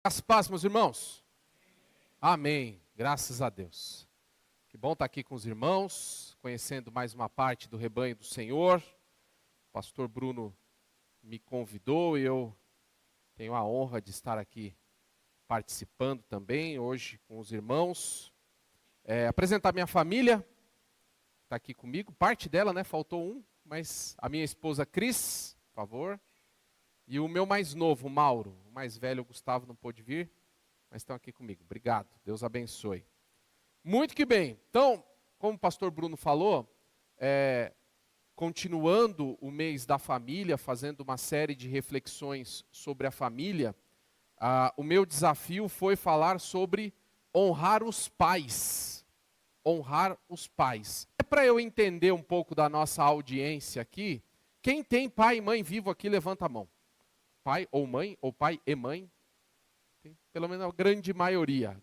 As paz, meus irmãos. Amém. Graças a Deus. Que bom estar aqui com os irmãos, conhecendo mais uma parte do rebanho do Senhor. O pastor Bruno me convidou e eu tenho a honra de estar aqui participando também hoje com os irmãos. Apresentar minha família, está aqui comigo, parte dela, né? Faltou um, mas a minha esposa Cris, por favor. E o meu mais novo, Mauro. O mais velho, o Gustavo, não pôde vir, mas estão aqui comigo. Obrigado, Deus abençoe. Muito que bem. Então, como o pastor Bruno falou, continuando o mês da família, fazendo uma série de reflexões sobre a família, o meu desafio foi falar sobre honrar os pais. Honrar os pais. Para eu entender um pouco da nossa audiência aqui, quem tem pai e mãe vivo aqui, levanta a mão. Pai ou mãe, ou pai e mãe. Tem, pelo menos a grande maioria,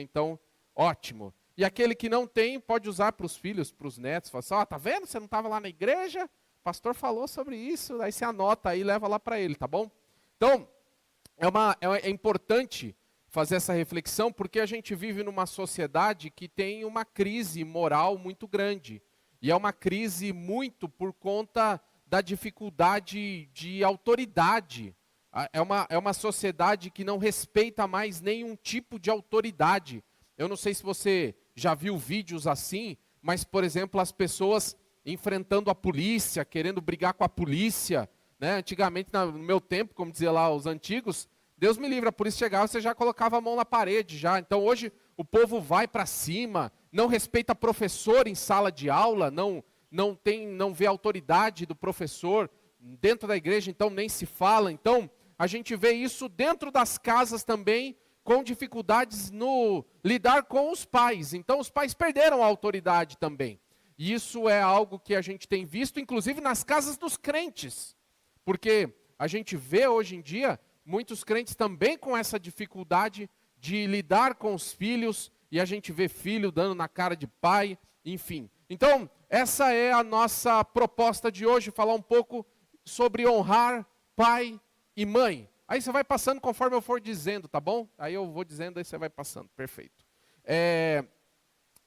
então, ótimo. E aquele que não tem, pode usar para os filhos, para os netos. Fala assim, tá vendo? Você não estava lá na igreja? O pastor falou sobre isso, aí você anota aí e leva lá para ele, tá bom? Então, é importante fazer essa reflexão, porque a gente vive numa sociedade que tem uma crise moral muito grande. E é uma crise muito por conta da dificuldade de autoridade. É uma sociedade que não respeita mais nenhum tipo de autoridade. Eu não sei se você já viu vídeos assim, mas, por exemplo, as pessoas enfrentando a polícia, querendo brigar com a polícia, né? Antigamente, no meu tempo, como dizia lá os antigos, Deus me livre, a polícia chegava, você já colocava a mão na parede já. Então hoje o povo vai para cima, não respeita professor em sala de aula, não vê a autoridade do professor dentro da igreja, então nem se fala. Então a gente vê isso dentro das casas também, com dificuldades no lidar com os pais. Então os pais perderam a autoridade também. E isso é algo que a gente tem visto, inclusive nas casas dos crentes. Porque a gente vê hoje em dia muitos crentes também com essa dificuldade de lidar com os filhos, e a gente vê filho dando na cara de pai, enfim. Então, essa é a nossa proposta de hoje, falar um pouco sobre honrar pai e mãe. Aí você vai passando conforme eu for dizendo, tá bom? Aí eu vou dizendo, aí você vai passando, perfeito.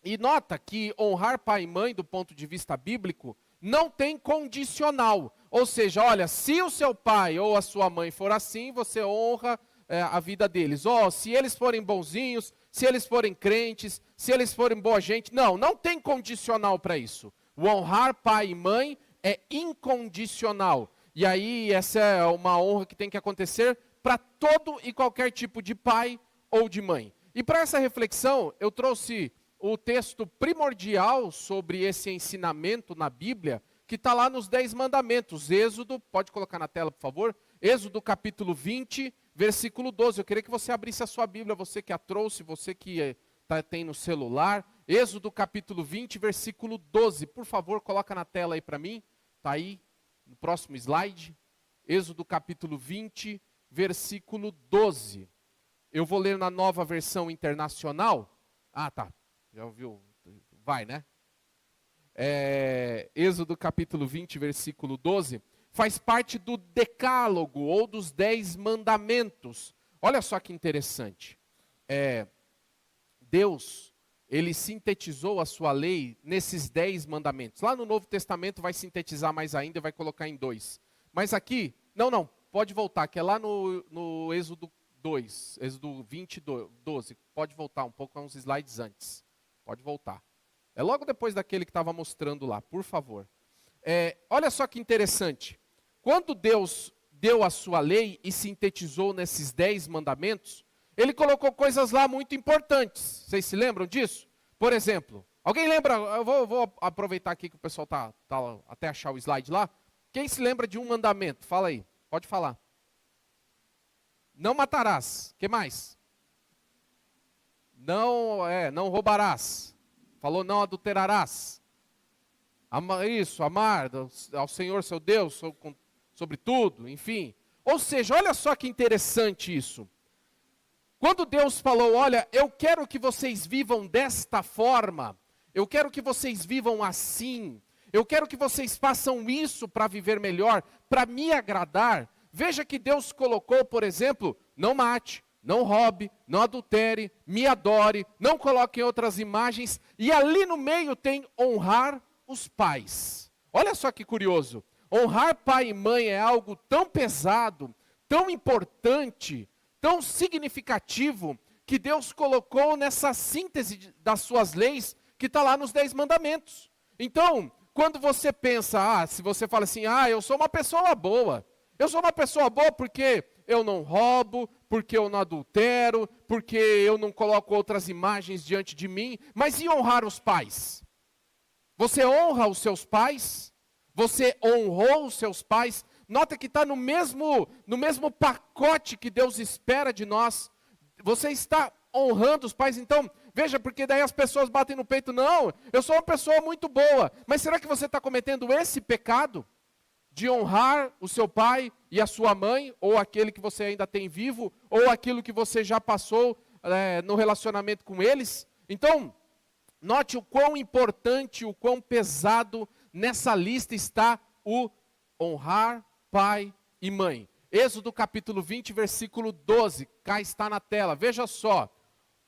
E nota que honrar pai e mãe, do ponto de vista bíblico, não tem condicional. Ou seja, olha, se o seu pai ou a sua mãe for assim, você honra a vida deles. Se eles forem bonzinhos, se eles forem crentes, se eles forem boa gente. Não tem condicional para isso. O honrar pai e mãe é incondicional. E aí essa é uma honra que tem que acontecer para todo e qualquer tipo de pai ou de mãe. E para essa reflexão, eu trouxe o texto primordial sobre esse ensinamento na Bíblia, que está lá nos 10 mandamentos. Êxodo, pode colocar na tela, por favor. Êxodo capítulo 20, versículo 12. Eu queria que você abrisse a sua Bíblia, você que a trouxe, você que tem no celular. Êxodo capítulo 20, versículo 12. Por favor, coloca na tela aí para mim. Está aí, no próximo slide. Êxodo capítulo 20, versículo 12. Eu vou ler na Nova Versão Internacional. Tá. Já ouviu? Vai, né? Êxodo capítulo 20, versículo 12. Faz parte do decálogo, ou dos 10 mandamentos. Olha só que interessante. Deus, ele sintetizou a sua lei nesses 10 mandamentos. Lá no Novo Testamento vai sintetizar mais ainda e vai colocar em 2. Mas aqui, não, pode voltar, que é lá no Êxodo 2, Êxodo 20, 12. Pode voltar um pouco, uns slides antes. Pode voltar. É logo depois daquele que estava mostrando lá, por favor. Olha só que interessante. Quando Deus deu a sua lei e sintetizou nesses 10 mandamentos, ele colocou coisas lá muito importantes. Vocês se lembram disso? Por exemplo, alguém lembra? Eu vou aproveitar aqui que o pessoal está até achar o slide lá. Quem se lembra de um mandamento? Fala aí, pode falar. Não matarás. O que mais? Não roubarás. Falou, não adulterarás. Amar ao Senhor seu Deus sobre tudo, enfim. Ou seja, olha só que interessante isso. Quando Deus falou, olha, eu quero que vocês vivam desta forma, eu quero que vocês vivam assim, eu quero que vocês façam isso para viver melhor, para me agradar. Veja que Deus colocou, por exemplo, não mate, não roube, não adultere, me adore, não coloque em outras imagens. E ali no meio tem honrar os pais. Olha só que curioso. Honrar pai e mãe é algo tão pesado, tão importante, tão significativo, que Deus colocou nessa síntese das suas leis, que está lá nos 10 mandamentos. Então, quando você pensa, se você fala assim, eu sou uma pessoa boa. Eu sou uma pessoa boa porque eu não roubo, porque eu não adultero, porque eu não coloco outras imagens diante de mim. Mas e honrar os pais? Você honra os seus pais? Você honrou os seus pais? Nota que está no mesmo pacote que Deus espera de nós. Você está honrando os pais? Então, veja, porque daí as pessoas batem no peito, não, eu sou uma pessoa muito boa. Mas será que você está cometendo esse pecado? De honrar o seu pai e a sua mãe, ou aquele que você ainda tem vivo, ou aquilo que você já passou no relacionamento com eles? Então, note o quão importante, o quão pesado nessa lista está o honrar pai e mãe. Êxodo capítulo 20, versículo 12, cá está na tela, veja só.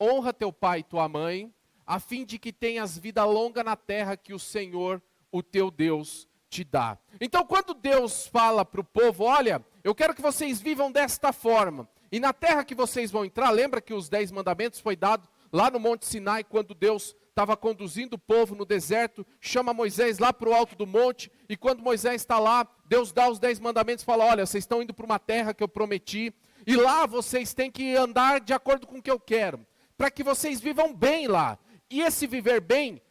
Honra teu pai e tua mãe, a fim de que tenhas vida longa na terra que o Senhor, o teu Deus, te dá. Então, quando Deus fala para o povo, olha, eu quero que vocês vivam desta forma, e na terra que vocês vão entrar, lembra que os 10 mandamentos foi dado lá no Monte Sinai, quando Deus estava conduzindo o povo no deserto, chama Moisés lá para o alto do monte, e quando Moisés está lá, Deus dá os 10 mandamentos e fala, olha, vocês estão indo para uma terra que eu prometi, e lá vocês têm que andar de acordo com o que eu quero, para que vocês vivam bem lá. E esse viver bem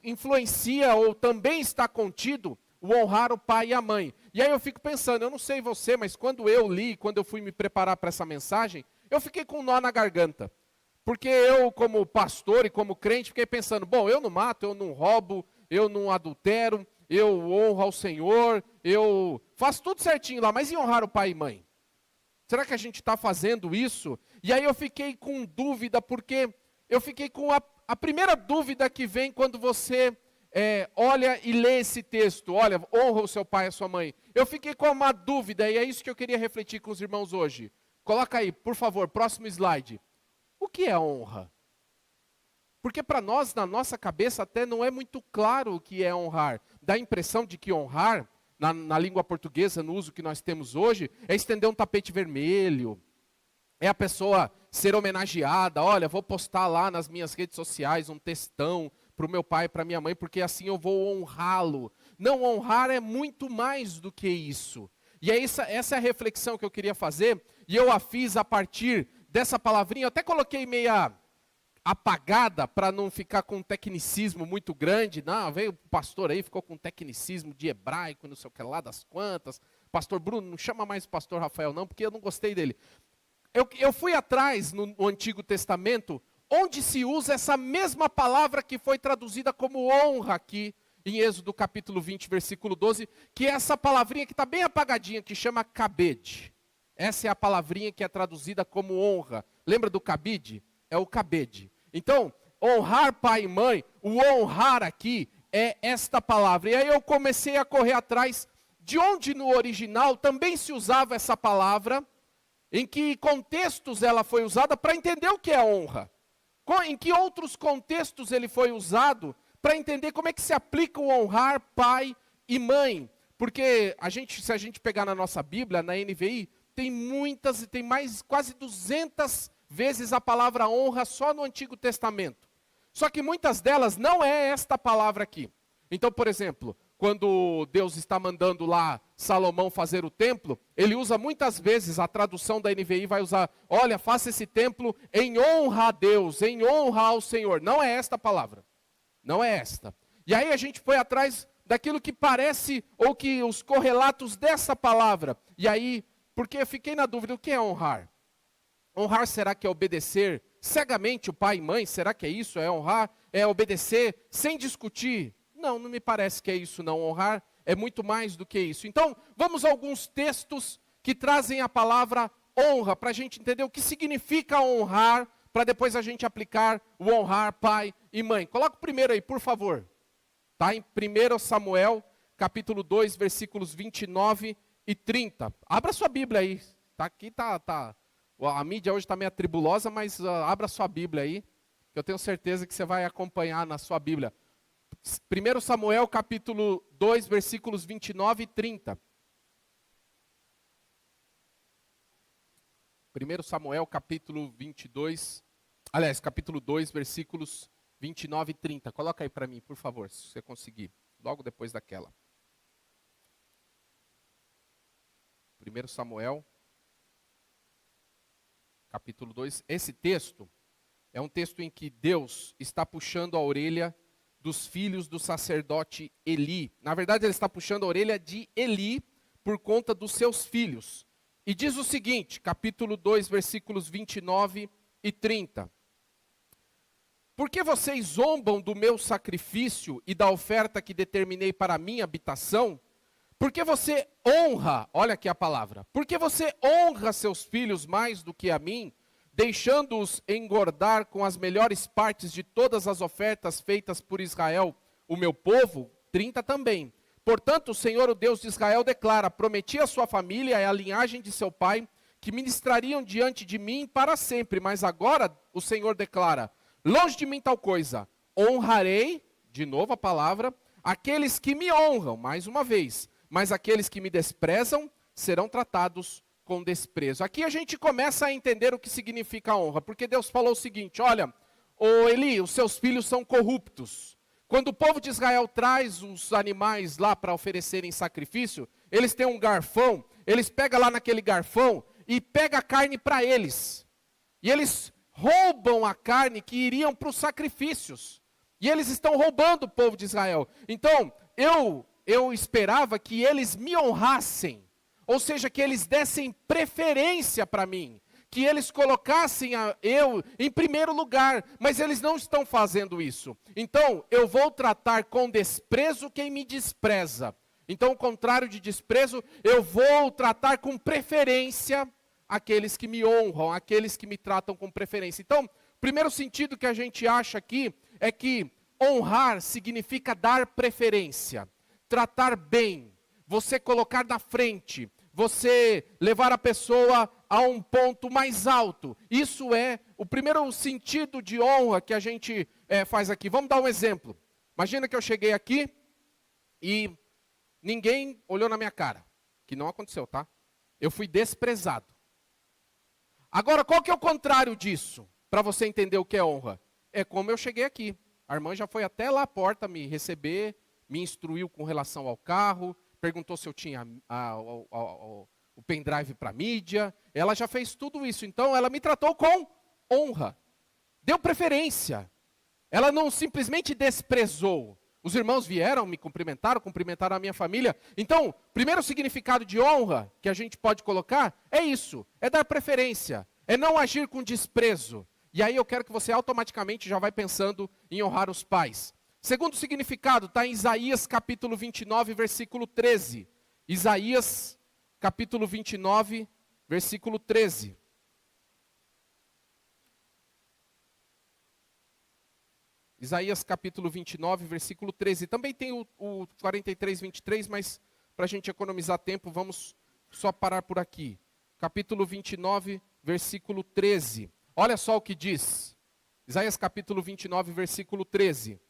influencia ou também está contido o honrar o pai e a mãe. E aí eu fico pensando, eu não sei você, mas quando eu li, quando eu fui me preparar para essa mensagem, eu fiquei com um nó na garganta. Porque eu, como pastor e como crente, fiquei pensando, bom, eu não mato, eu não roubo, eu não adultero, eu honro ao Senhor, eu faço tudo certinho lá, mas e honrar o pai e mãe? Será que a gente está fazendo isso? E aí eu fiquei com dúvida, porque eu fiquei com a primeira dúvida que vem quando você olha e lê esse texto, olha, honra o seu pai e a sua mãe. Eu fiquei com uma dúvida, e é isso que eu queria refletir com os irmãos hoje. Coloca aí, por favor, próximo slide. O que é honra? Porque para nós, na nossa cabeça, até não é muito claro o que é honrar. Dá a impressão de que honrar, na língua portuguesa, no uso que nós temos hoje, é estender um tapete vermelho, é a pessoa ser homenageada, olha, vou postar lá nas minhas redes sociais um textão para o meu pai e para a minha mãe, porque assim eu vou honrá-lo. Não, honrar é muito mais do que isso. E essa é a reflexão que eu queria fazer, e eu a fiz a partir dessa palavrinha, eu até coloquei meia apagada para não ficar com um tecnicismo muito grande. Não, veio o pastor aí, ficou com um tecnicismo de hebraico, não sei o que lá das quantas. Pastor Bruno, não chama mais o pastor Rafael não, porque eu não gostei dele. Eu fui atrás no Antigo Testamento, onde se usa essa mesma palavra que foi traduzida como honra aqui, em Êxodo capítulo 20, versículo 12, que é essa palavrinha que está bem apagadinha, que chama kabed. Essa é a palavrinha que é traduzida como honra. Lembra do cabide? É o kabed. Então, honrar pai e mãe, o honrar aqui é esta palavra. E aí eu comecei a correr atrás de onde no original também se usava essa palavra, em que contextos ela foi usada para entender o que é honra. Em que outros contextos ele foi usado para entender como é que se aplica o honrar pai e mãe. Porque se a gente pegar na nossa Bíblia, na NVI, tem mais quase 200 vezes a palavra honra só no Antigo Testamento. Só que muitas delas não é esta palavra aqui. Então, por exemplo, quando Deus está mandando lá Salomão fazer o templo, ele usa muitas vezes, a tradução da NVI vai usar, olha, faça esse templo em honra a Deus, em honra ao Senhor. Não é esta palavra. Não é esta. E aí a gente foi atrás daquilo que parece, ou que os correlatos dessa palavra. E aí, porque eu fiquei na dúvida, o que é honrar? Honrar será que é obedecer cegamente o pai e mãe? Será que é isso? É honrar? É obedecer sem discutir? Não, não me parece que é isso não. Honrar é muito mais do que isso. Então, vamos a alguns textos que trazem a palavra honra, para a gente entender o que significa honrar, para depois a gente aplicar o honrar pai e mãe. Coloca o primeiro aí, por favor. Está em 1 Samuel, capítulo 2, versículos 29 e 30. Abra sua Bíblia aí. Tá aqui, tá. A mídia hoje está meio tribulosa, mas abra sua Bíblia aí, que eu tenho certeza que você vai acompanhar na sua Bíblia. 1 Samuel capítulo 2, versículos 29 e 30. 1 Samuel capítulo 22, aliás, capítulo 2, versículos 29 e 30. Coloca aí para mim, por favor, se você conseguir, logo depois daquela. 1 Samuel capítulo 2, esse texto é um texto em que Deus está puxando a orelha dos filhos do sacerdote Eli. Na verdade, ele está puxando a orelha de Eli por conta dos seus filhos. E diz o seguinte, capítulo 2, versículos 29 e 30. Por que vocês zombam do meu sacrifício e da oferta que determinei para a minha habitação? Porque você honra, olha aqui a palavra, porque você honra seus filhos mais do que a mim, deixando-os engordar com as melhores partes de todas as ofertas feitas por Israel, o meu povo, 30 também. Portanto, o Senhor, o Deus de Israel, declara, prometi à sua família e à linhagem de seu pai, que ministrariam diante de mim para sempre, mas agora o Senhor declara, longe de mim tal coisa, honrarei, de novo a palavra, aqueles que me honram, mais uma vez, mas aqueles que me desprezam serão tratados com desprezo. Aqui a gente começa a entender o que significa honra, porque Deus falou o seguinte, olha, ô Eli, os seus filhos são corruptos. Quando o povo de Israel traz os animais lá para oferecerem sacrifício, eles têm um garfão, eles pegam lá naquele garfão e pegam a carne para eles. E eles roubam a carne que iriam para os sacrifícios. E eles estão roubando o povo de Israel. Então, eu esperava que eles me honrassem, ou seja, que eles dessem preferência para mim, que eles colocassem eu em primeiro lugar, mas eles não estão fazendo isso. Então, eu vou tratar com desprezo quem me despreza. Então, ao contrário de desprezo, eu vou tratar com preferência aqueles que me honram, aqueles que me tratam com preferência. Então, o primeiro sentido que a gente acha aqui é que honrar significa dar preferência. Tratar bem, você colocar na frente, você levar a pessoa a um ponto mais alto. Isso é o primeiro sentido de honra que a gente faz aqui. Vamos dar um exemplo. Imagina que eu cheguei aqui e ninguém olhou na minha cara. Que não aconteceu, tá? Eu fui desprezado. Agora, qual que é o contrário disso? Para você entender o que é honra. É como eu cheguei aqui. A irmã já foi até lá à porta me receber, me instruiu com relação ao carro, perguntou se eu tinha o pendrive para mídia, ela já fez tudo isso, então ela me tratou com honra, deu preferência, ela não simplesmente desprezou. Os irmãos vieram, me cumprimentaram a minha família. Então, primeiro significado de honra que a gente pode colocar é isso, é dar preferência, é não agir com desprezo. E aí eu quero que você automaticamente já vai pensando em honrar os pais. Segundo significado, está em Isaías capítulo 29, versículo 13. Isaías capítulo 29, versículo 13. Isaías capítulo 29, versículo 13. Também tem o 43, 23, mas para a gente economizar tempo, vamos só parar por aqui. Capítulo 29, versículo 13. Olha só o que diz. Isaías capítulo 29, versículo 13.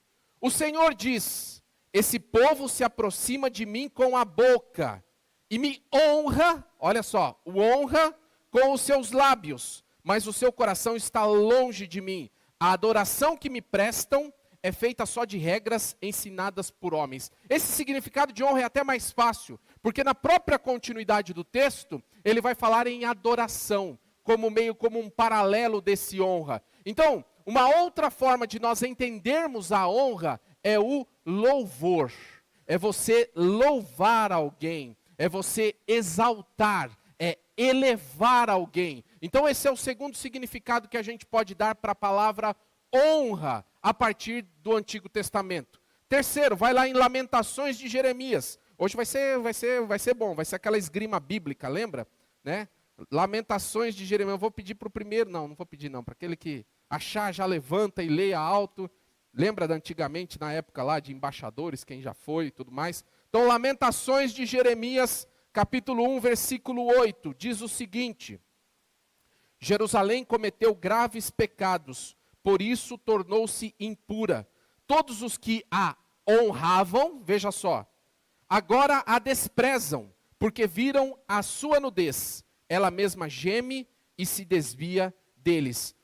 O Senhor diz, esse povo se aproxima de mim com a boca e me honra, olha só, o honra com os seus lábios, mas o seu coração está longe de mim. A adoração que me prestam é feita só de regras ensinadas por homens. Esse significado de honra é até mais fácil, porque na própria continuidade do texto, ele vai falar em adoração, como um paralelo desse honra. Então, uma outra forma de nós entendermos a honra é o louvor. É você louvar alguém, é você exaltar, é elevar alguém. Então esse é o segundo significado que a gente pode dar para a palavra honra a partir do Antigo Testamento. Terceiro, vai lá em Lamentações de Jeremias. Hoje vai ser bom, vai ser aquela esgrima bíblica, lembra? Né? Lamentações de Jeremias. Eu vou pedir para o primeiro, não vou pedir não, para aquele que achar, já levanta e leia alto. Lembra da antigamente, na época lá de embaixadores, quem já foi e tudo mais. Então, Lamentações de Jeremias, capítulo 1, versículo 8, diz o seguinte: Jerusalém cometeu graves pecados, por isso tornou-se impura. Todos os que a honravam, veja só, agora a desprezam, porque viram a sua nudez. Ela mesma geme e se desvia deles.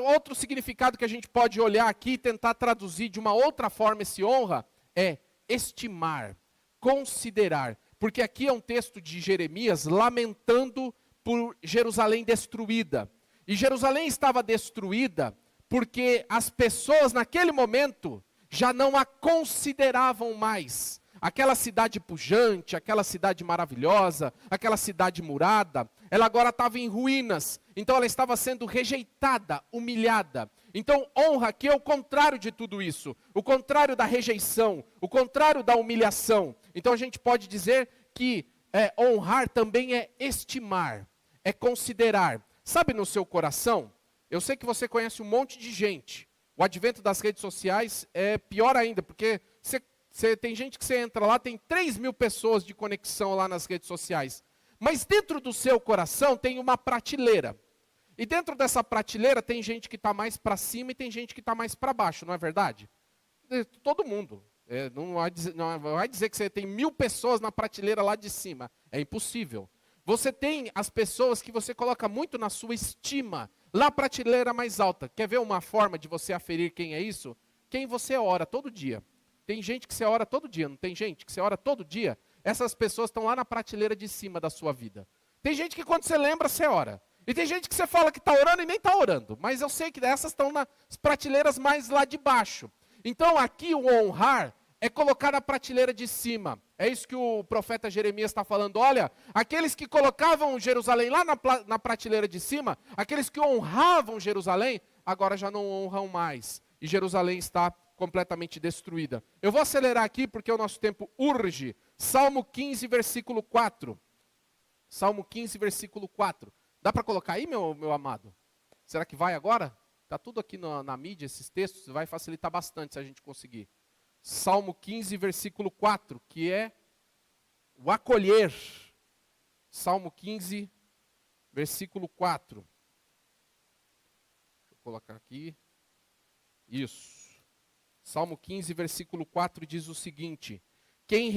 Outro significado que a gente pode olhar aqui e tentar traduzir de uma outra forma esse honra é estimar, considerar. Porque aqui é um texto de Jeremias lamentando por Jerusalém destruída. E Jerusalém estava destruída porque as pessoas naquele momento já não a consideravam mais. Aquela cidade pujante, aquela cidade maravilhosa, aquela cidade murada, ela agora estava em ruínas. Então ela estava sendo rejeitada, humilhada. Então honra aqui é o contrário de tudo isso. O contrário da rejeição, o contrário da humilhação. Então a gente pode dizer que honrar também é estimar, é considerar. Sabe no seu coração, eu sei que você conhece um monte de gente. O advento das redes sociais é pior ainda, porque tem gente que você entra lá, tem 3.000 pessoas de conexão lá nas redes sociais. Mas dentro do seu coração tem uma prateleira. E dentro dessa prateleira tem gente que está mais para cima e tem gente que está mais para baixo, não é verdade? Todo mundo. Não vai dizer que você tem 1.000 pessoas na prateleira lá de cima. É impossível. Você tem as pessoas que você coloca muito na sua estima, lá na prateleira mais alta. Quer ver uma forma de você aferir quem é isso? Quem você ora todo dia. Tem gente que você ora todo dia, não tem gente que você ora todo dia? Essas pessoas estão lá na prateleira de cima da sua vida. Tem gente que quando você lembra, você ora. E tem gente que você fala que está orando e nem está orando. Mas eu sei que essas estão nas prateleiras mais lá de baixo. Então aqui o honrar é colocar na prateleira de cima. É isso que o profeta Jeremias está falando. Olha, aqueles que colocavam Jerusalém lá na prateleira de cima, aqueles que honravam Jerusalém, agora já não honram mais. E Jerusalém está completamente destruída. Eu vou acelerar aqui porque o nosso tempo urge. Salmo 15, versículo 4. Salmo 15, versículo 4. Dá para colocar aí, meu amado? Será que vai agora? Está tudo aqui na mídia, esses textos, vai facilitar bastante se a gente conseguir. Salmo 15, versículo 4, que é o acolher. Salmo 15, versículo 4. Deixa eu colocar aqui. Isso. Salmo 15, versículo 4 diz o seguinte: que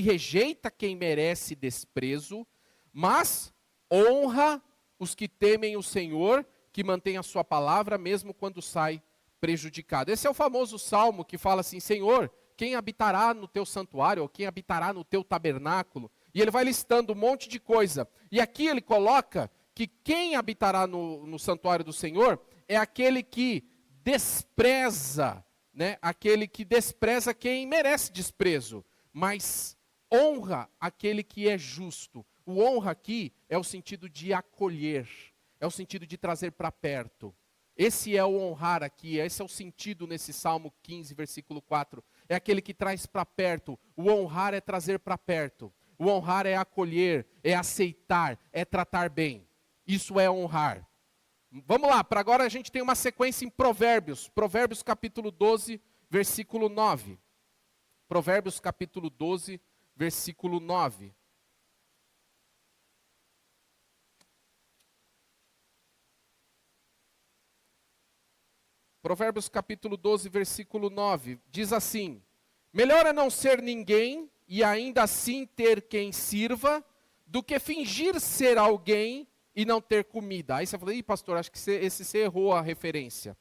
rejeita quem merece desprezo, mas honra os que temem o Senhor, que mantém a sua palavra, mesmo quando sai prejudicado. Esse é o famoso salmo que fala assim: Senhor, quem habitará no teu santuário, ou quem habitará no teu tabernáculo? E ele vai listando um monte de coisa. E aqui ele coloca que quem habitará no santuário do Senhor é aquele que despreza, né? Aquele que despreza quem merece desprezo, mas honra aquele que é justo. O honra aqui é o sentido de acolher, é o sentido de trazer para perto. Esse é o honrar aqui, esse é o sentido nesse Salmo 15, versículo 4. É aquele que traz para perto. O honrar é trazer para perto. O honrar é acolher, é aceitar, é tratar bem. Isso é honrar. Vamos lá, para agora a gente tem uma sequência em Provérbios. Provérbios capítulo 12, versículo 9. Provérbios capítulo 12, versículo 9. Provérbios capítulo 12, versículo 9, diz assim: melhor é não ser ninguém e ainda assim ter quem sirva, do que fingir ser alguém e não ter comida. Aí você fala: ih, pastor, acho que você errou a referência.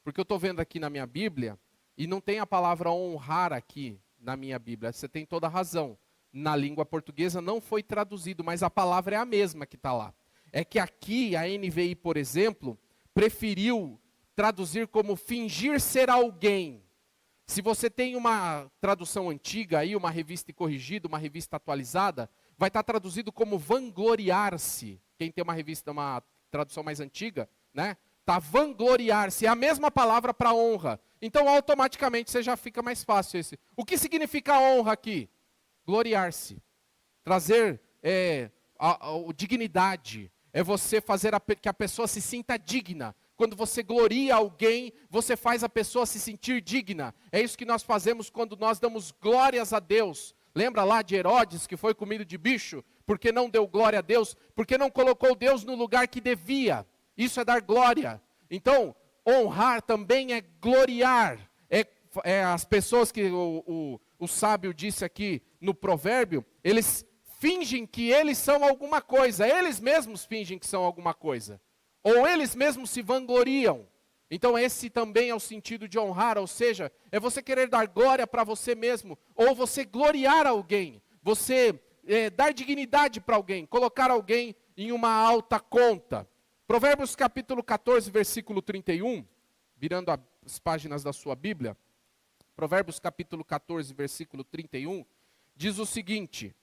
Porque eu estou vendo aqui na minha Bíblia, e não tem a palavra honrar aqui na minha Bíblia. Você tem toda a razão. Na língua portuguesa não foi traduzido, mas a palavra é a mesma que está lá. É que aqui a NVI, por exemplo, preferiu traduzir como fingir ser alguém. Se você tem uma tradução antiga aí, uma revista corrigida, uma revista atualizada, vai estar traduzido como vangloriar-se. Quem tem uma tradução mais antiga, né? Tá vangloriar-se, é a mesma palavra para honra. Então automaticamente você já fica mais fácil esse. O que significa honra aqui? Gloriar-se. Trazer dignidade. É você fazer que a pessoa se sinta digna. Quando você gloria alguém, você faz a pessoa se sentir digna. É isso que nós fazemos quando nós damos glórias a Deus. Lembra lá de Herodes, que foi comido de bicho, porque não deu glória a Deus, porque não colocou Deus no lugar que devia. Isso é dar glória. Então, honrar também é gloriar. É as pessoas que o sábio disse aqui no provérbio, eles fingem que eles são alguma coisa, eles mesmos fingem que são alguma coisa. Ou eles mesmos se vangloriam. Então esse também é o sentido de honrar, ou seja, é você querer dar glória para você mesmo, ou você gloriar alguém, você dar dignidade para alguém, colocar alguém em uma alta conta. Provérbios capítulo 14, versículo 31, virando as páginas da sua Bíblia, Provérbios capítulo 14, versículo 31, diz o seguinte,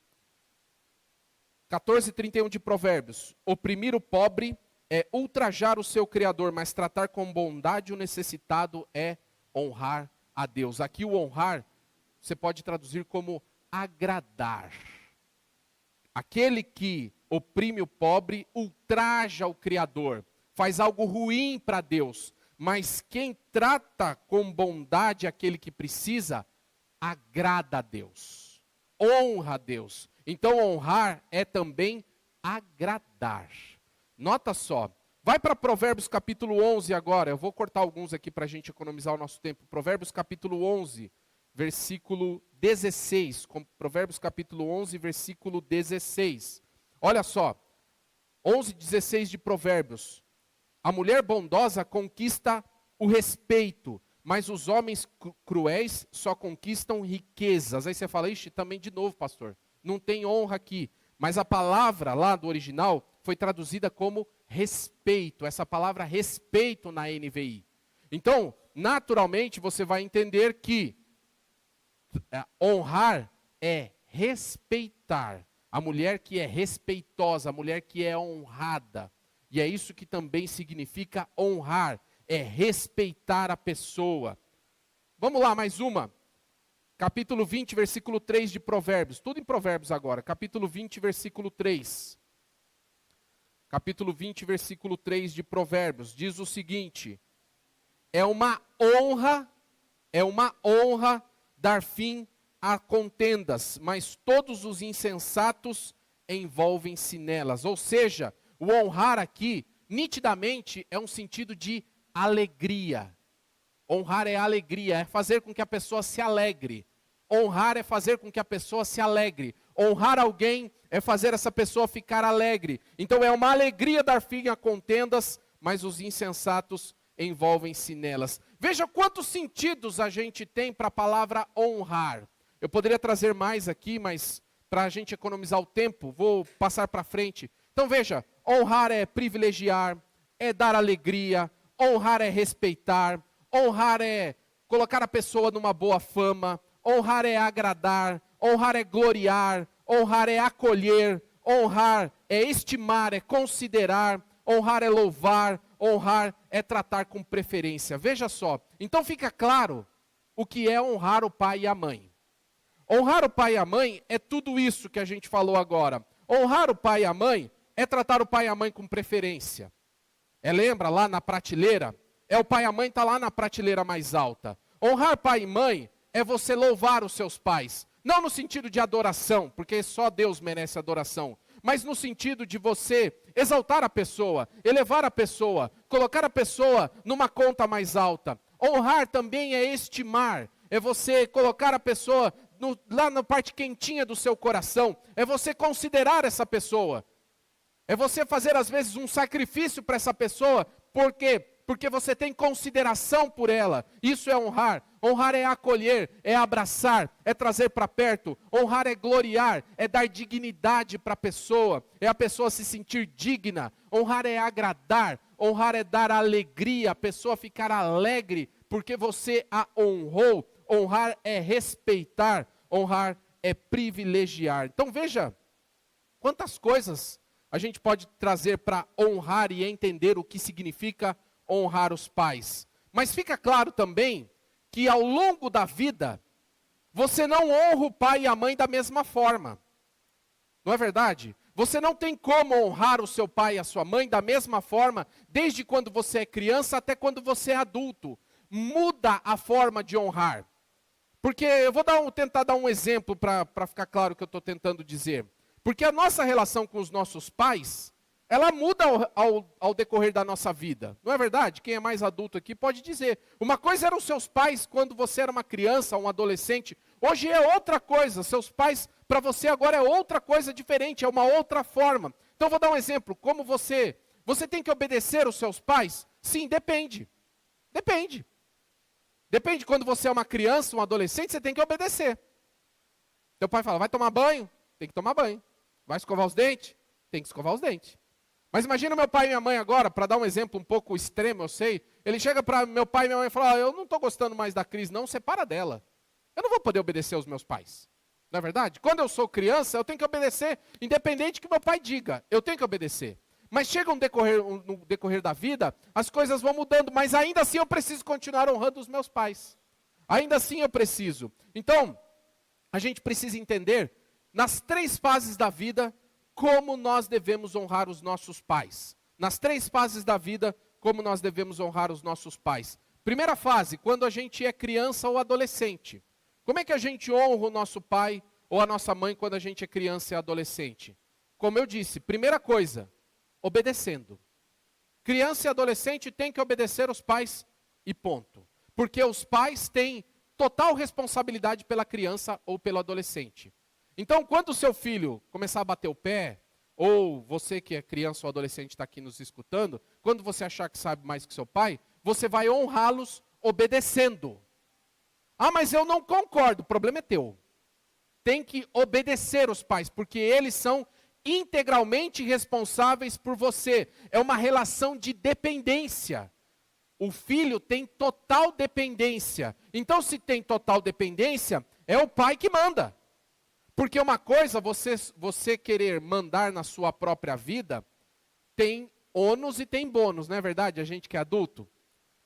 14:31 de Provérbios, oprimir o pobre é ultrajar o seu Criador, mas tratar com bondade o necessitado é honrar a Deus. Aqui o honrar, você pode traduzir como agradar. Aquele que oprime o pobre, ultraja o Criador, faz algo ruim para Deus. Mas quem trata com bondade aquele que precisa, agrada a Deus, honra a Deus. Então honrar é também agradar. Nota só, vai para Provérbios capítulo 11 agora, eu vou cortar alguns aqui para a gente economizar o nosso tempo. Provérbios capítulo 11, versículo 16, Provérbios capítulo 11, versículo 16. Olha só, 11:16 de Provérbios. A mulher bondosa conquista o respeito, mas os homens cruéis só conquistam riquezas. Aí você fala, ixi, também de novo, pastor, não tem honra aqui. Mas a palavra lá do original foi traduzida como respeito. Essa palavra respeito na NVI. Então, naturalmente, você vai entender que honrar é respeitar. A mulher que é respeitosa, a mulher que é honrada. E é isso que também significa honrar, é respeitar a pessoa. Vamos lá, mais uma. Capítulo 20, versículo 3 de Provérbios. Tudo em Provérbios agora. Capítulo 20, versículo 3. Capítulo 20, versículo 3 de Provérbios. Diz o seguinte: é uma honra dar fim a contendas, mas todos os insensatos envolvem-se nelas. Ou seja, o honrar aqui, nitidamente, é um sentido de alegria. Honrar é alegria, é fazer com que a pessoa se alegre. Honrar é fazer com que a pessoa se alegre. Honrar alguém é fazer essa pessoa ficar alegre. Então é uma alegria dar fim a contendas, mas os insensatos envolvem-se nelas. Veja quantos sentidos a gente tem para a palavra honrar. Eu poderia trazer mais aqui, mas para a gente economizar o tempo, vou passar para frente. Então veja, honrar é privilegiar, é dar alegria, honrar é respeitar, honrar é colocar a pessoa numa boa fama, honrar é agradar, honrar é gloriar, honrar é acolher, honrar é estimar, é considerar, honrar é louvar, honrar é tratar com preferência. Veja só, então fica claro o que é honrar o pai e a mãe. Honrar o pai e a mãe é tudo isso que a gente falou agora. Honrar o pai e a mãe é tratar o pai e a mãe com preferência. Lembra lá na prateleira? O pai e a mãe está lá na prateleira mais alta. Honrar pai e mãe é você louvar os seus pais. Não no sentido de adoração, porque só Deus merece adoração. Mas no sentido de você exaltar a pessoa, elevar a pessoa, colocar a pessoa numa conta mais alta. Honrar também é estimar, é você colocar a pessoa lá na parte quentinha do seu coração, é você considerar essa pessoa. É você fazer às vezes um sacrifício para essa pessoa, por quê? Porque você tem consideração por ela. Isso é honrar. Honrar é acolher, é abraçar, é trazer para perto. Honrar é gloriar, é dar dignidade para a pessoa, é a pessoa se sentir digna. Honrar é agradar, honrar é dar alegria, a pessoa ficar alegre porque você a honrou. Honrar é respeitar, honrar é privilegiar. Então veja quantas coisas a gente pode trazer para honrar e entender o que significa honrar os pais. Mas fica claro também que ao longo da vida, você não honra o pai e a mãe da mesma forma. Não é verdade? Você não tem como honrar o seu pai e a sua mãe da mesma forma, desde quando você é criança até quando você é adulto. Muda a forma de honrar. Porque eu vou tentar dar um exemplo para ficar claro o que eu estou tentando dizer. Porque a nossa relação com os nossos pais, ela muda ao decorrer da nossa vida. Não é verdade? Quem é mais adulto aqui pode dizer. Uma coisa eram seus pais quando você era uma criança, um adolescente. Hoje é outra coisa. Seus pais, para você agora é outra coisa diferente, é uma outra forma. Então vou dar um exemplo. Como você tem que obedecer os seus pais? Sim, depende. Depende. Depende, quando você é uma criança, um adolescente, você tem que obedecer. Teu pai fala, vai tomar banho? Tem que tomar banho. Vai escovar os dentes? Tem que escovar os dentes. Mas imagina meu pai e minha mãe agora, para dar um exemplo um pouco extremo, eu sei. Ele chega para meu pai e minha mãe e fala, eu não estou gostando mais da Cris, não, separa dela. Eu não vou poder obedecer aos meus pais. Não é verdade? Quando eu sou criança, eu tenho que obedecer, independente do que meu pai diga. Eu tenho que obedecer. Mas chega no decorrer da vida, as coisas vão mudando, mas ainda assim eu preciso continuar honrando os meus pais. Ainda assim eu preciso. Então, a gente precisa entender, nas 3 fases da vida, como nós devemos honrar os nossos pais. Nas 3 fases da vida, como nós devemos honrar os nossos pais. Primeira fase, quando a gente é criança ou adolescente. Como é que a gente honra o nosso pai ou a nossa mãe quando a gente é criança e adolescente? Como eu disse, primeira coisa, obedecendo. Criança e adolescente têm que obedecer aos pais e ponto. Porque os pais têm total responsabilidade pela criança ou pelo adolescente. Então, quando o seu filho começar a bater o pé, ou você que é criança ou adolescente está aqui nos escutando, quando você achar que sabe mais que seu pai, você vai honrá-los obedecendo. Ah, mas eu não concordo, o problema é teu. Tem que obedecer os pais, porque eles são integralmente responsáveis por você. É uma relação de dependência. O filho tem total dependência. Então, se tem total dependência, é o pai que manda. Porque uma coisa, você querer mandar na sua própria vida, tem ônus e tem bônus, não é verdade? A gente que é adulto.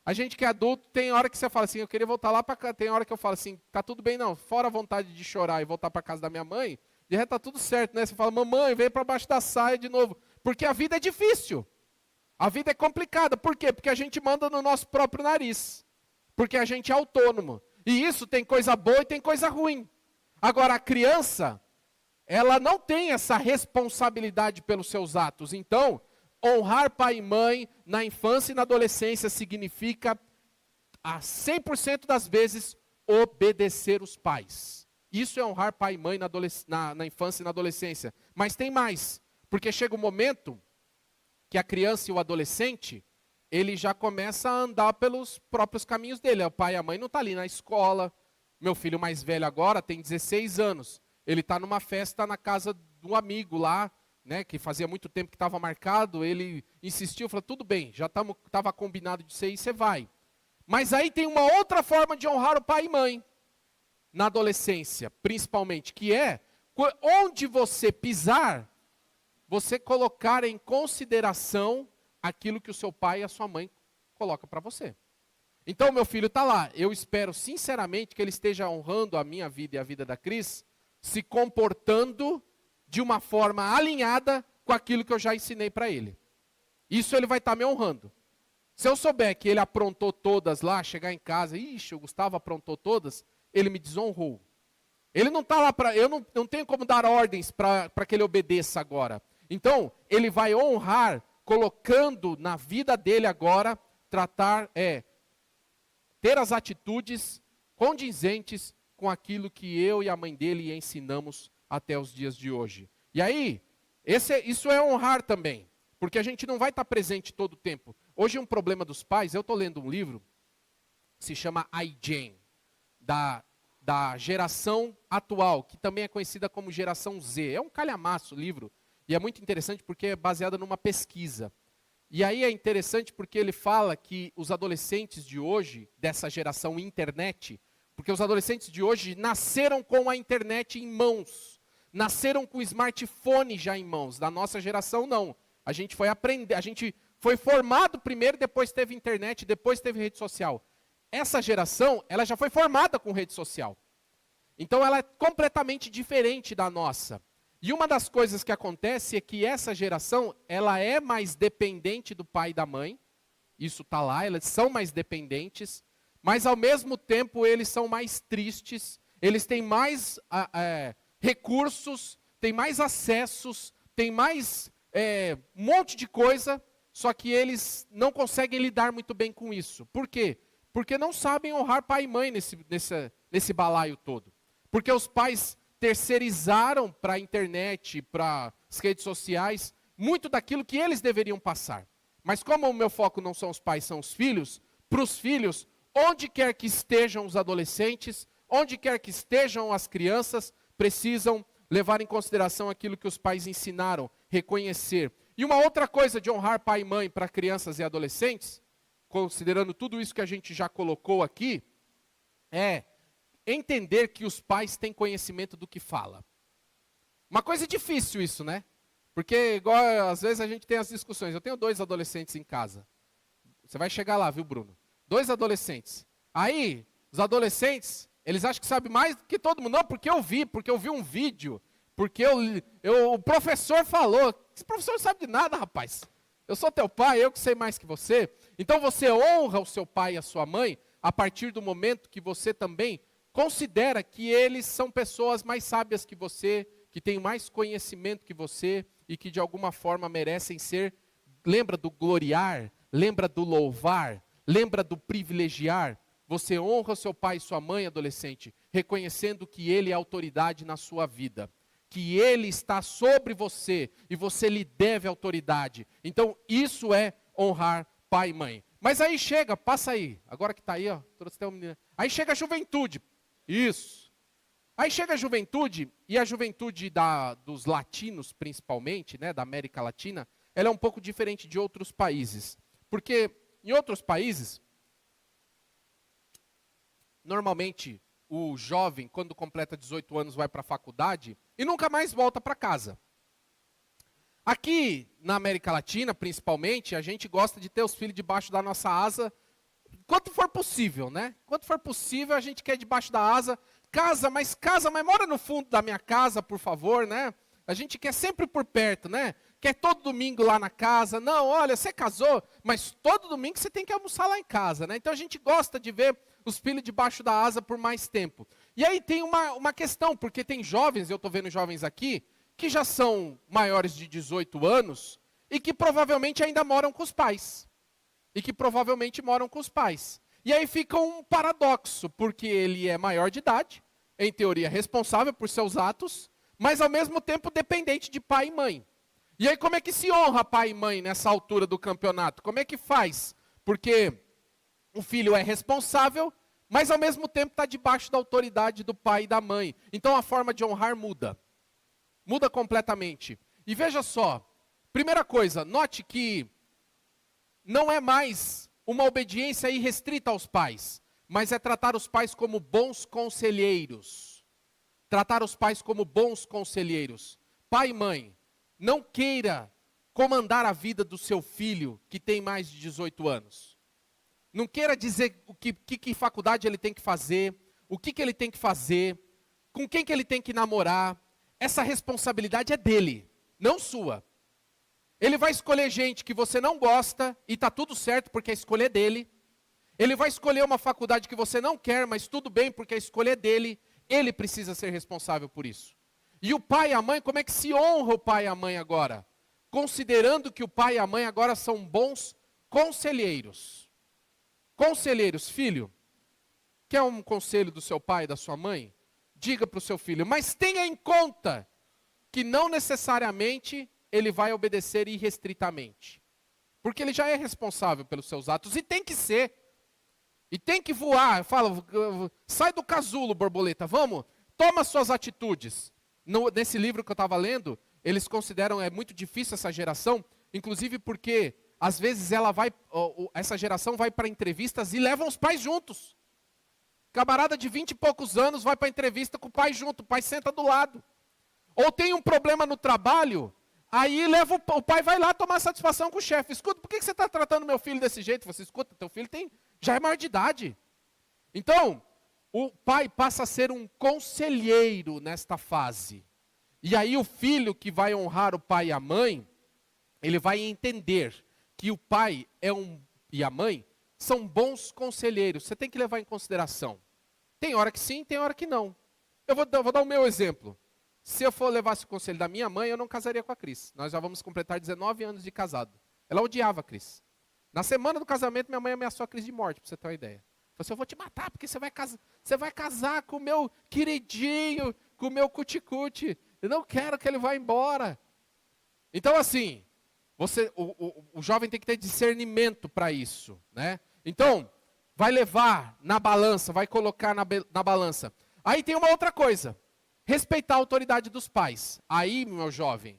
A gente que é adulto, tem hora que você fala assim, eu queria voltar lá para cá. Tem hora que eu falo assim, tá tudo bem não, fora a vontade de chorar e voltar para casa da minha mãe, de resto tá tudo certo, né? Você fala, mamãe, vem para baixo da saia de novo. Porque a vida é difícil. A vida é complicada. Por quê? Porque a gente manda no nosso próprio nariz. Porque a gente é autônomo. E isso tem coisa boa e tem coisa ruim. Agora, a criança, ela não tem essa responsabilidade pelos seus atos. Então, honrar pai e mãe na infância e na adolescência significa, a 100% das vezes, obedecer os pais. Isso é honrar pai e mãe na infância e na adolescência. Mas tem mais, porque chega um momento que a criança e o adolescente, ele já começa a andar pelos próprios caminhos dele. O pai e a mãe não estão ali na escola. Meu filho mais velho agora tem 16 anos. Ele está numa festa na casa de um amigo lá, né, que fazia muito tempo que estava marcado. Ele insistiu, falou, tudo bem, já estava combinado de ser, e você vai. Mas aí tem uma outra forma de honrar o pai e mãe. Na adolescência, principalmente, que é, onde você pisar, você colocar em consideração aquilo que o seu pai e a sua mãe colocam para você. Então, meu filho está lá. Eu espero, sinceramente, que ele esteja honrando a minha vida e a vida da Cris, se comportando de uma forma alinhada com aquilo que eu já ensinei para ele. Isso ele vai estar me honrando. Se eu souber que ele aprontou todas lá, chegar em casa, ixi, o Gustavo aprontou todas, ele me desonrou. Ele não está lá para... Eu não tenho como dar ordens para que ele obedeça agora. Então, ele vai honrar, colocando na vida dele agora, ter as atitudes condizentes com aquilo que eu e a mãe dele ensinamos até os dias de hoje. E aí, isso é honrar também, porque a gente não vai estar presente todo o tempo. Hoje um problema dos pais, eu estou lendo um livro, que se chama iGen, da geração atual, que também é conhecida como geração Z. É um calhamaço o livro, e é muito interessante porque é baseado numa pesquisa. E aí é interessante porque ele fala que os adolescentes de hoje, dessa geração internet, porque os adolescentes de hoje nasceram com a internet em mãos, nasceram com o smartphone já em mãos. Da nossa geração, não. A gente foi aprender, a gente foi formado primeiro, depois teve internet, depois teve rede social. Essa geração, ela já foi formada com rede social. Então ela é completamente diferente da nossa. E uma das coisas que acontece é que essa geração, ela é mais dependente do pai e da mãe. Isso está lá, elas são mais dependentes. mas ao mesmo tempo eles são mais tristes, eles têm mais recursos, têm mais acessos, têm mais um monte de coisa, só que eles não conseguem lidar muito bem com isso. Por quê? Porque não sabem honrar pai e mãe nesse balaio todo. Porque os pais terceirizaram para a internet, para as redes sociais, muito daquilo que eles deveriam passar. Mas como o meu foco não são os pais, são os filhos, para os filhos, onde quer que estejam os adolescentes, onde quer que estejam as crianças, precisam levar em consideração aquilo que os pais ensinaram, reconhecer. E uma outra coisa de honrar pai e mãe para crianças e adolescentes, considerando tudo isso que a gente já colocou aqui, é entender que os pais têm conhecimento do que fala. Uma coisa difícil isso, né? Porque, igual, às vezes a gente tem as discussões. Eu tenho 2 adolescentes em casa. Você vai chegar lá, viu, Bruno? 2 adolescentes. Aí, os adolescentes, eles acham que sabem mais do que todo mundo. Não, porque eu vi um vídeo, porque o professor falou. Esse professor não sabe de nada, rapaz. Eu sou teu pai, eu que sei mais que você. Então você honra o seu pai e a sua mãe a partir do momento que você também considera que eles são pessoas mais sábias que você, que têm mais conhecimento que você e que de alguma forma merecem ser, lembra do gloriar, lembra do louvar, lembra do privilegiar. Você honra o seu pai e sua mãe, adolescente, reconhecendo que ele é autoridade na sua vida, que ele está sobre você e você lhe deve autoridade. Então isso é honrar pai e mãe. Mas aí chega, passa aí, agora que está aí, ó, trouxe até um menino. Aí chega a juventude, isso. Aí chega a juventude, e a juventude dos latinos principalmente, né, da América Latina, ela é um pouco diferente de outros países. Porque em outros países, normalmente o jovem, quando completa 18 anos, vai para a faculdade e nunca mais volta para casa. Aqui na América Latina, principalmente, a gente gosta de ter os filhos debaixo da nossa asa, quanto for possível, né? Quanto for possível, a gente quer debaixo da asa. Casa, mas mora no fundo da minha casa, por favor, né? A gente quer sempre por perto, né? Quer todo domingo lá na casa. Não, olha, você casou, mas todo domingo você tem que almoçar lá em casa, né? Então a gente gosta de ver os filhos debaixo da asa por mais tempo. E aí tem uma questão, porque tem jovens, eu estou vendo jovens aqui, que já são maiores de 18 anos e que provavelmente ainda moram com os pais. E aí fica um paradoxo, porque ele é maior de idade, em teoria responsável por seus atos, mas ao mesmo tempo dependente de pai e mãe. E aí como é que se honra pai e mãe nessa altura do campeonato? Como é que faz? Porque o filho é responsável, mas ao mesmo tempo está debaixo da autoridade do pai e da mãe. Então a forma de honrar muda. Muda completamente. E veja só, primeira coisa, note que não é mais uma obediência irrestrita aos pais, mas é tratar os pais como bons conselheiros. Tratar os pais como bons conselheiros. Pai e mãe, não queira comandar a vida do seu filho que tem mais de 18 anos. Não queira dizer que faculdade ele tem que fazer, o que ele tem que fazer, com quem que ele tem que namorar. Essa responsabilidade é dele, não sua. Ele vai escolher gente que você não gosta, e está tudo certo, porque a escolha é dele. Ele vai escolher uma faculdade que você não quer, mas tudo bem, porque a escolha é dele. Ele precisa ser responsável por isso. E o pai e a mãe, como é que se honra o pai e a mãe agora? Considerando que o pai e a mãe agora são bons conselheiros. Conselheiros, filho, quer um conselho do seu pai e da sua mãe? Diga para o seu filho, mas tenha em conta que não necessariamente ele vai obedecer irrestritamente. Porque ele já é responsável pelos seus atos, e tem que ser. E tem que voar. Fala, sai do casulo, borboleta, vamos, toma suas atitudes. Nesse livro que eu estava lendo, eles consideram, é muito difícil essa geração, inclusive porque, às vezes, essa geração vai para entrevistas e levam os pais juntos. Camarada de 20 e poucos anos vai para a entrevista com o pai junto, o pai senta do lado. Ou tem um problema no trabalho, aí o pai vai lá tomar satisfação com o chefe. Escuta, por que você está tratando meu filho desse jeito? Você escuta, teu filho já é maior de idade. Então, o pai passa a ser um conselheiro nesta fase. E aí o filho que vai honrar o pai e a mãe, ele vai entender que o pai e a mãe são bons conselheiros. Você tem que levar em consideração. Tem hora que sim, tem hora que não. Eu vou dar o meu exemplo. Se eu for levasse o conselho da minha mãe, eu não casaria com a Cris. Nós já vamos completar 19 anos de casado. Ela odiava a Cris. Na semana do casamento, minha mãe ameaçou a Cris de morte, para você ter uma ideia. Falou assim, eu vou te matar, porque você vai casar com o meu queridinho, com o meu cuticute. Eu não quero que ele vá embora. Então, assim, o jovem tem que ter discernimento para isso, né? Então, vai levar na balança, vai colocar na balança. Aí tem uma outra coisa, respeitar a autoridade dos pais. Aí, meu jovem,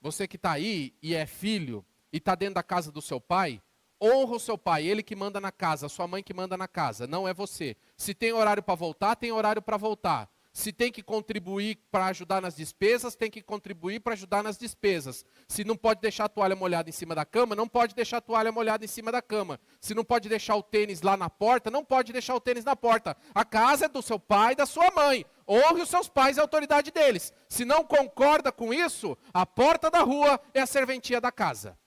você que está aí e é filho e está dentro da casa do seu pai, honra o seu pai, ele que manda na casa, a sua mãe que manda na casa, não é você. Se tem horário para voltar, tem horário para voltar. Se tem que contribuir para ajudar nas despesas, tem que contribuir para ajudar nas despesas. Se não pode deixar a toalha molhada em cima da cama, não pode deixar a toalha molhada em cima da cama. Se não pode deixar o tênis lá na porta, não pode deixar o tênis na porta. A casa é do seu pai e da sua mãe. Honre os seus pais e a autoridade deles. Se não concorda com isso, a porta da rua é a serventia da casa.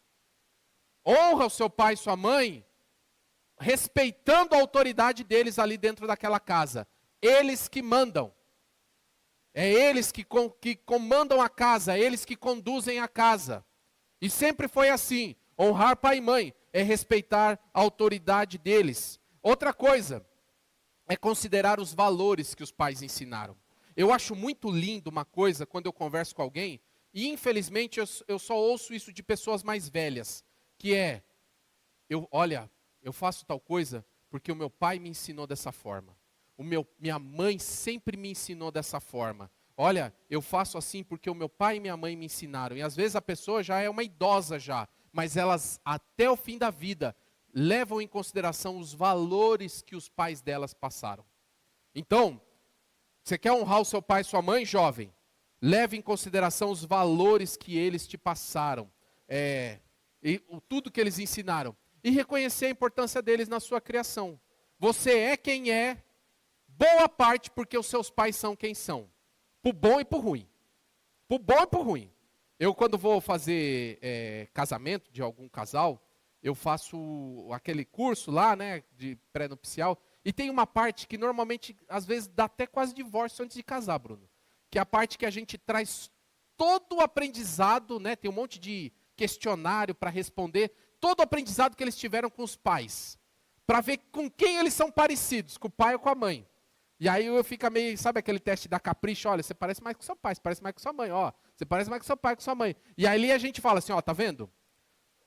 Honra o seu pai e sua mãe, respeitando a autoridade deles ali dentro daquela casa. Eles que mandam. É eles que comandam a casa, é eles que conduzem a casa. E sempre foi assim. Honrar pai e mãe é respeitar a autoridade deles. Outra coisa é considerar os valores que os pais ensinaram. Eu acho muito lindo uma coisa quando eu converso com alguém, e infelizmente eu só ouço isso de pessoas mais velhas, que é, eu faço tal coisa porque o meu pai me ensinou dessa forma. Minha mãe sempre me ensinou dessa forma. Olha, eu faço assim porque o meu pai e minha mãe me ensinaram. E às vezes a pessoa já é uma idosa já, mas elas até o fim da vida levam em consideração os valores que os pais delas passaram. Então, você quer honrar o seu pai e sua mãe, jovem? Leve em consideração os valores que eles te passaram. Tudo que eles ensinaram. E reconhecer a importância deles na sua criação. Você é quem é, boa parte porque os seus pais são quem são. Por bom e por ruim. Por bom e por ruim. Eu quando vou fazer casamento de algum casal, eu faço aquele curso lá, né, de pré-nupcial, e tem uma parte que normalmente, às vezes, dá até quase divórcio antes de casar, Bruno. Que é a parte que a gente traz todo o aprendizado, né, tem um monte de questionário para responder, todo o aprendizado que eles tiveram com os pais. Para ver com quem eles são parecidos, com o pai ou com a mãe. E aí eu fico meio, sabe aquele teste da capricho? Olha, você parece mais com seu pai, você parece mais com sua mãe, ó. Você parece mais com seu pai, com sua mãe. E aí a gente fala assim, ó, tá vendo?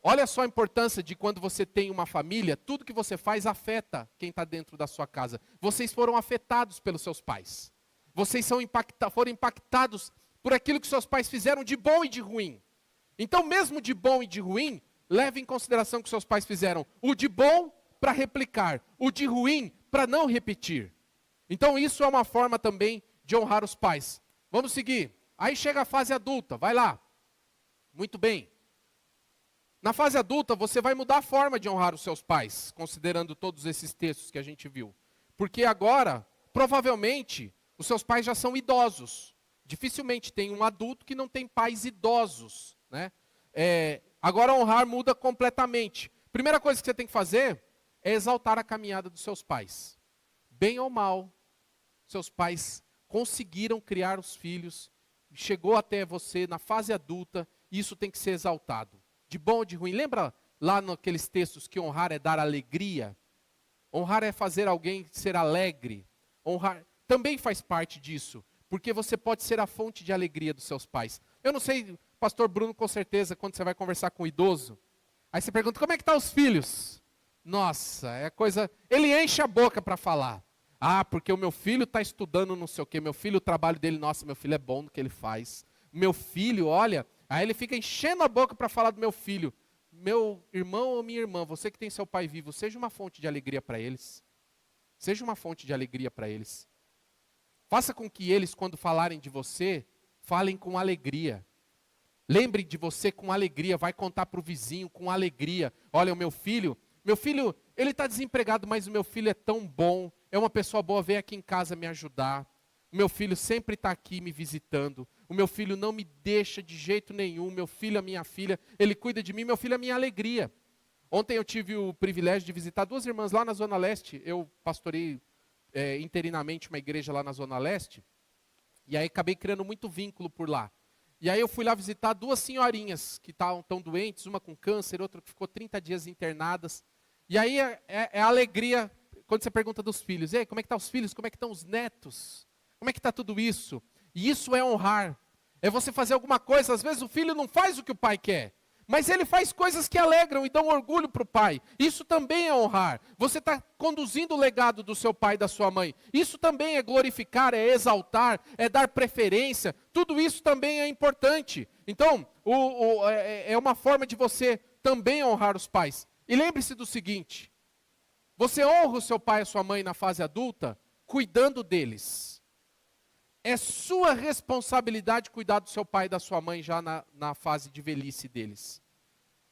Olha só a importância de quando você tem uma família, tudo que você faz afeta quem está dentro da sua casa. Vocês foram afetados pelos seus pais. Vocês foram impactados por aquilo que seus pais fizeram de bom e de ruim. Então, mesmo de bom e de ruim, leve em consideração que seus pais fizeram o de bom para replicar, o de ruim para não repetir. Então isso é uma forma também de honrar os pais. Vamos seguir. Aí chega a fase adulta, vai lá. Muito bem. Na fase adulta você vai mudar a forma de honrar os seus pais, considerando todos esses textos que a gente viu. Porque agora, provavelmente, os seus pais já são idosos. Dificilmente tem um adulto que não tem pais idosos, né? Agora honrar muda completamente. Primeira coisa que você tem que fazer é exaltar a caminhada dos seus pais. Bem ou mal, seus pais conseguiram criar os filhos, chegou até você na fase adulta, e isso tem que ser exaltado. De bom ou de ruim. Lembra lá naqueles textos que honrar é dar alegria? Honrar é fazer alguém ser alegre. Honrar também faz parte disso, porque você pode ser a fonte de alegria dos seus pais. Eu não sei, pastor Bruno, com certeza, quando você vai conversar com um idoso, aí você pergunta, como é que estão os filhos? Nossa, é coisa... Ele enche a boca para falar. Ah, porque o meu filho está estudando não sei o quê, meu filho, o trabalho dele, nossa, meu filho é bom no que ele faz. Meu filho, olha, aí ele fica enchendo a boca para falar do meu filho. Meu irmão ou minha irmã, você que tem seu pai vivo, seja uma fonte de alegria para eles. Seja uma fonte de alegria para eles. Faça com que eles, quando falarem de você, falem com alegria. Lembre de você com alegria, vai contar para o vizinho com alegria. Olha, o meu filho, ele está desempregado, mas o meu filho é tão bom, é uma pessoa boa, vem aqui em casa me ajudar. O meu filho sempre está aqui me visitando. O meu filho não me deixa de jeito nenhum. Meu filho, a minha filha, ele cuida de mim, meu filho é a minha alegria. Ontem eu tive o privilégio de visitar 2 irmãs lá na Zona Leste. Eu pastorei interinamente uma igreja lá na Zona Leste. E aí acabei criando muito vínculo por lá. E aí eu fui lá visitar 2 senhorinhas que estão doentes, uma com câncer, outra que ficou 30 dias internadas. E aí é alegria quando você pergunta dos filhos. Ei, como é que estão os filhos? Como é que estão os netos? Como é que está tudo isso? E isso é honrar. É você fazer alguma coisa. Às vezes o filho não faz o que o pai quer. Mas ele faz coisas que alegram e dão orgulho para o pai. Isso também é honrar. Você está conduzindo o legado do seu pai e da sua mãe. Isso também é glorificar, é exaltar, é dar preferência. Tudo isso também é importante. Então, é uma forma de você também honrar os pais. E lembre-se do seguinte: você honra o seu pai e a sua mãe na fase adulta, cuidando deles. É sua responsabilidade cuidar do seu pai e da sua mãe já na fase de velhice deles.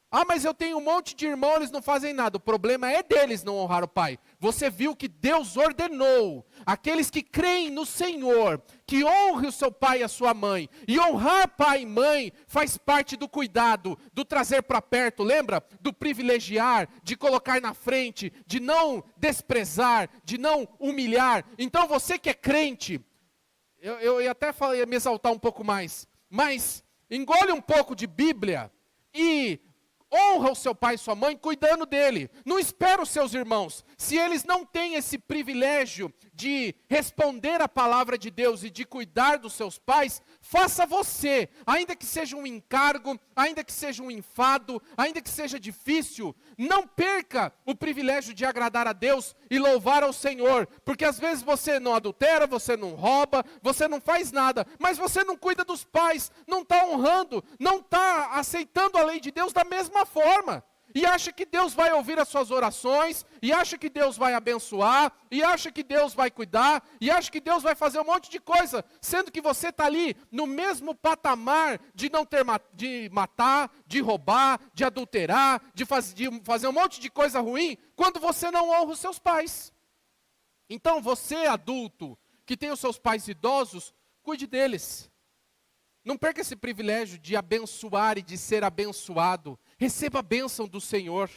Ah, mas eu tenho um monte de irmãos, eles não fazem nada. O problema é deles não honrar o pai. Você viu que Deus ordenou aqueles que creem no Senhor, que honre o seu pai e a sua mãe. E honrar pai e mãe faz parte do cuidado, do trazer para perto, lembra? Do privilegiar, de colocar na frente, de não desprezar, de não humilhar. Então você que é crente, eu ia até ia me exaltar um pouco mais, mas engole um pouco de Bíblia e honra o seu pai e sua mãe cuidando dele. Não espera os seus irmãos. Se eles não têm esse privilégio de responder a palavra de Deus e de cuidar dos seus pais, faça você. Ainda que seja um encargo, ainda que seja um enfado, ainda que seja difícil, não perca o privilégio de agradar a Deus e louvar ao Senhor. Porque às vezes você não adultera, você não rouba, você não faz nada, mas você não cuida dos pais, não está honrando, não está aceitando a lei de Deus da mesma forma. E acha que Deus vai ouvir as suas orações, e acha que Deus vai abençoar, e acha que Deus vai cuidar, e acha que Deus vai fazer um monte de coisa, sendo que você está ali no mesmo patamar de não ter de matar, de roubar, de adulterar, de fazer um monte de coisa ruim, quando você não honra os seus pais. Então você, adulto, que tem os seus pais idosos, cuide deles. Não perca esse privilégio de abençoar e de ser abençoado. Receba a bênção do Senhor.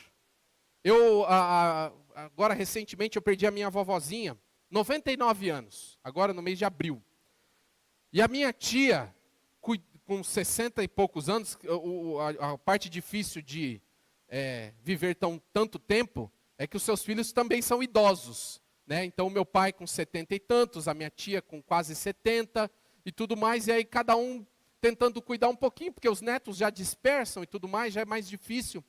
Agora recentemente eu perdi a minha vovozinha, 99 anos, agora no mês de abril. E a minha tia, com 60 e poucos anos, a parte difícil de viver tanto tempo é que os seus filhos também são idosos. Né? Então o meu pai com 70 e tantos, a minha tia com quase 70 e tudo mais, e aí cada um tentando cuidar um pouquinho, porque os netos já dispersam e tudo mais, já é mais difícil.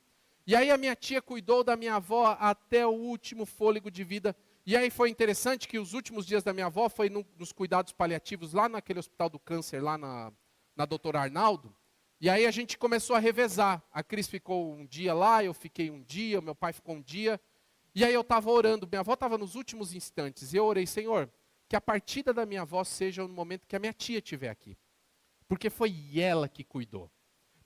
E aí a minha tia cuidou da minha avó até o último fôlego de vida. E aí foi interessante que os últimos dias da minha avó foi nos cuidados paliativos, lá naquele hospital do câncer, lá na doutora Arnaldo. E aí a gente começou a revezar. A Cris ficou um dia lá, eu fiquei um dia, o meu pai ficou um dia. E aí eu estava orando, minha avó estava nos últimos instantes. E eu orei, Senhor, que a partida da minha avó seja no momento que a minha tia estiver aqui. Porque foi ela que cuidou.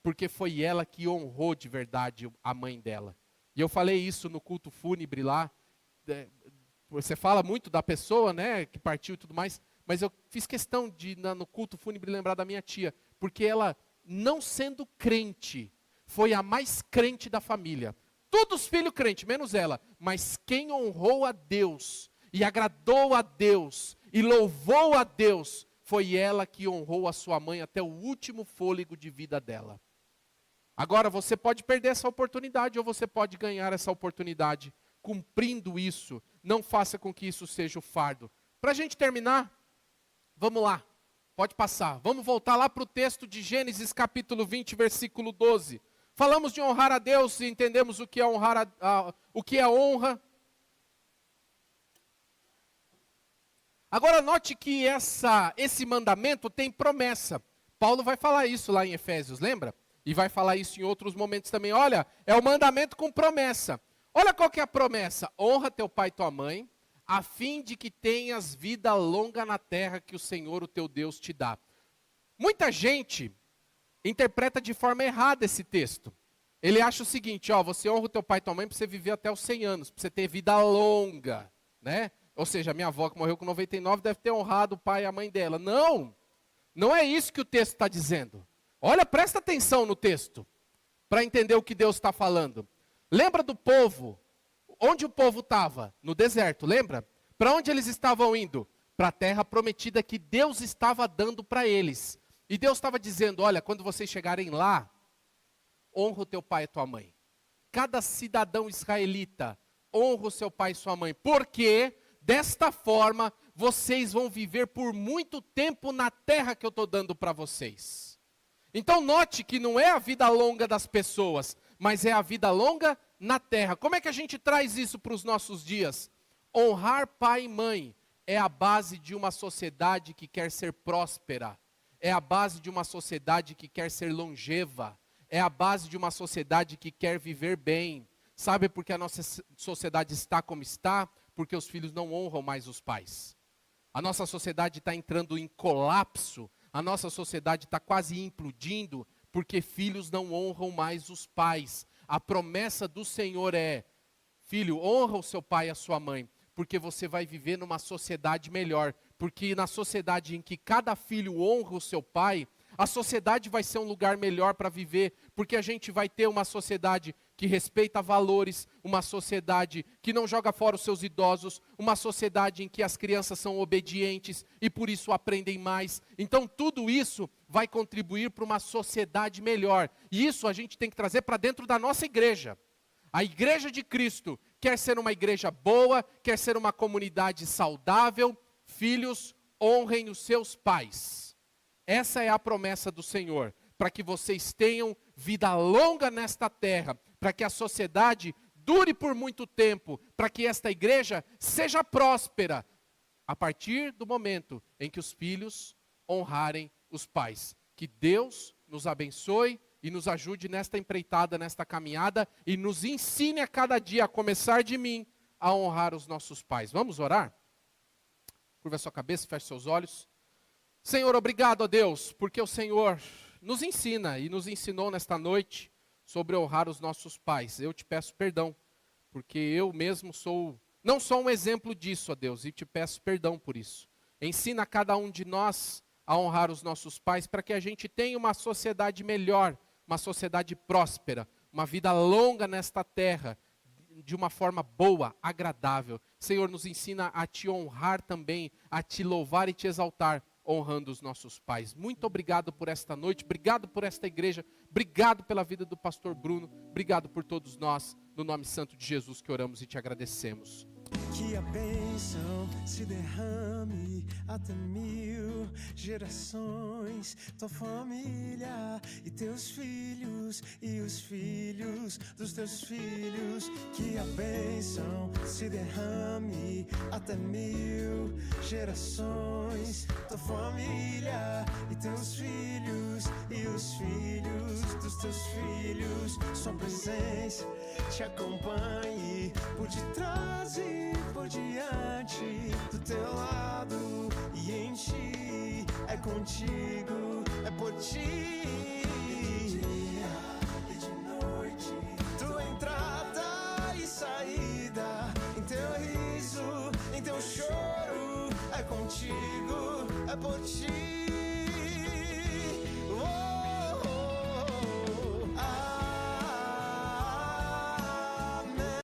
Porque foi ela que honrou de verdade a mãe dela. E eu falei isso no culto fúnebre lá. Você fala muito da pessoa, né, que partiu e tudo mais. Mas eu fiz questão de, no culto fúnebre, lembrar da minha tia. Porque ela, não sendo crente, foi a mais crente da família. Todos os filhos crentes, menos ela. Mas quem honrou a Deus, e agradou a Deus, e louvou a Deus, foi ela que honrou a sua mãe até o último fôlego de vida dela. Agora, você pode perder essa oportunidade ou você pode ganhar essa oportunidade cumprindo isso. Não faça com que isso seja o fardo. Para a gente terminar, vamos lá. Pode passar. Vamos voltar lá para o texto de Gênesis capítulo 20, versículo 12. Falamos de honrar a Deus e entendemos o que é honrar o que é honra. Agora note que esse mandamento tem promessa. Paulo vai falar isso lá em Efésios, lembra? E vai falar isso em outros momentos também. Olha, é o mandamento com promessa. Olha qual que é a promessa. Honra teu pai e tua mãe, a fim de que tenhas vida longa na terra que o Senhor, o teu Deus, te dá. Muita gente interpreta de forma errada esse texto. Ele acha o seguinte, você honra o teu pai e tua mãe para você viver até os 100 anos, para você ter vida longa, né? Ou seja, a minha avó que morreu com 99 deve ter honrado o pai e a mãe dela. Não, não é isso que o texto está dizendo. Olha, presta atenção no texto, para entender o que Deus está falando. Lembra do povo? Onde o povo estava? No deserto, lembra? Para onde eles estavam indo? Para a terra prometida que Deus estava dando para eles. E Deus estava dizendo, olha, quando vocês chegarem lá, honra o teu pai e tua mãe. Cada cidadão israelita honra o seu pai e sua mãe. Porque desta forma vocês vão viver por muito tempo na terra que eu estou dando para vocês. Então note que não é a vida longa das pessoas, mas é a vida longa na terra. Como é que a gente traz isso para os nossos dias? Honrar pai e mãe é a base de uma sociedade que quer ser próspera. É a base de uma sociedade que quer ser longeva. É a base de uma sociedade que quer viver bem. Sabe por que a nossa sociedade está como está? Porque os filhos não honram mais os pais. A nossa sociedade está entrando em colapso. A nossa sociedade está quase implodindo, porque filhos não honram mais os pais. A promessa do Senhor é, filho, honra o seu pai e a sua mãe, porque você vai viver numa sociedade melhor. Porque na sociedade em que cada filho honra o seu pai, a sociedade vai ser um lugar melhor para viver, porque a gente vai ter uma sociedade que respeita valores, uma sociedade que não joga fora os seus idosos, uma sociedade em que as crianças são obedientes e por isso aprendem mais. Então tudo isso vai contribuir para uma sociedade melhor. E isso a gente tem que trazer para dentro da nossa igreja. A igreja de Cristo quer ser uma igreja boa, quer ser uma comunidade saudável. Filhos, honrem os seus pais. Essa é a promessa do Senhor, para que vocês tenham vida longa nesta terra, para que a sociedade dure por muito tempo, para que esta igreja seja próspera, a partir do momento em que os filhos honrarem os pais. Que Deus nos abençoe e nos ajude nesta empreitada, nesta caminhada, e nos ensine a cada dia, a começar de mim, a honrar os nossos pais. Vamos orar? Curva a sua cabeça, feche seus olhos. Senhor, obrigado a Deus, porque o Senhor nos ensina e nos ensinou nesta noite sobre honrar os nossos pais. Eu te peço perdão, porque eu mesmo não sou um exemplo disso, ó Deus, e te peço perdão por isso. Ensina a cada um de nós a honrar os nossos pais, para que a gente tenha uma sociedade melhor, uma sociedade próspera, uma vida longa nesta terra, de uma forma boa, agradável. Senhor, nos ensina a te honrar também, a te louvar e te exaltar, honrando os nossos pais. Muito obrigado por esta noite, obrigado por esta igreja, obrigado pela vida do pastor Bruno, obrigado por todos nós, no nome santo de Jesus que oramos e te agradecemos. Que a bênção se derrame até 1000 gerações, tua família e teus filhos e os filhos dos teus filhos. Que a bênção se derrame até 1000 gerações, tua família e teus filhos e os filhos dos teus filhos. Sua presença te acompanhe por detrás e por diante, do teu lado e em ti, é contigo, é por ti. De dia e de noite, tua entrada e saída, em teu riso, em teu choro, é contigo, é por ti.